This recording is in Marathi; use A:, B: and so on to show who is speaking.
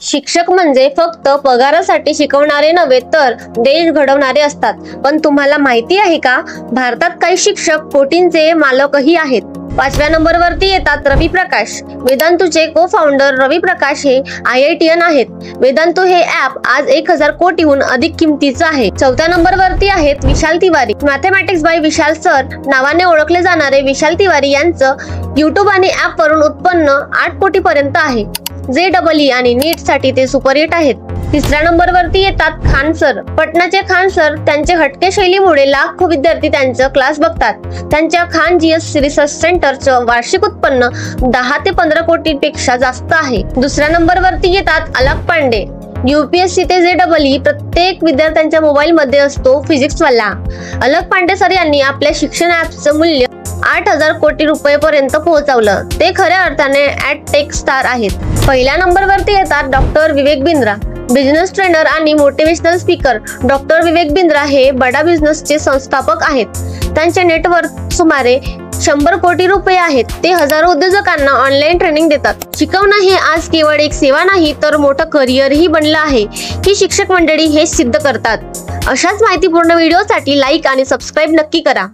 A: शिक्षक म्हणजे फक्त पगारासाठी शिकवणारे नव्हे तर देश घडवणारे असतात। पण तुम्हाला माहिती आहे का, भारतात काही शिक्षक कोटींचे मालकही आहेत। 5व्या नंबरवरती येतात रवी प्रकाश। वेदांतूचे को फाउंडर रवी प्रकाश हे IITian आहेत। वेदांतू हे ऍप आज 1000 कोटीहून अधिक किमतीचं आहे। 4थ्या नंबरवरती आहेत विशाल तिवारी। मॅथमॅटिक्स बाय विशाल सर नावाने ओळखले जाणारे विशाल तिवारी यांचं YouTube आणि ऍप वरून उत्पन्न 8 कोटी पर्यंत आहे। JEE आणि नीट साठी ते सुपरहिट आहेत। 3ऱ्या नंबरवरती येतात खान सर। पटनाचे खान सर त्यांच्या हटके शैलीमुळे लाखो विद्यार्थी त्यांचा क्लास बघतात। त्यांच्या खान GS रिसर्च सेंटरचं वार्षिक उत्पन्न 10 ते 15 कोटींपेक्षा जास्त आहे। 2ऱ्या नंबरवरती येतात अलक पांडे। UPSC ते JEE प्रत्येक विद्यार्थ्यांच्या मोबाईल मध्ये असतो फिजिक्स वाला। अलक पांडे सर यांनी आपल्या शिक्षण ऍपचं मूल्य 8000 कोटी रुपये-पर्यंत पोहोचवलं। ते खऱ्या अर्थाने टेक स्टार आहेत। पहिल्या नंबरवरती येतात doctor Vivek Bindra. Business trainer आणि motivational speaker doctor Vivek Bindra हे बडा बिझनेसचे संस्थापक आहेत। त्यांचे नेटवर्थ सुमारे 100 कोटी रुपये आहेत। ते हजारो उद्योजकांना ऑनलाईन ट्रेनिंग देतात। शिकवणं हे आज केवळ एक सेवा नाही तर मोठं करिअरही बनलं आहे, ही शिक्षक मंडळी हे सिद्ध करतात। अशाच माहितीपूर्ण व्हिडिओसाठी लाईक आणि सबस्क्राईब नक्की करा।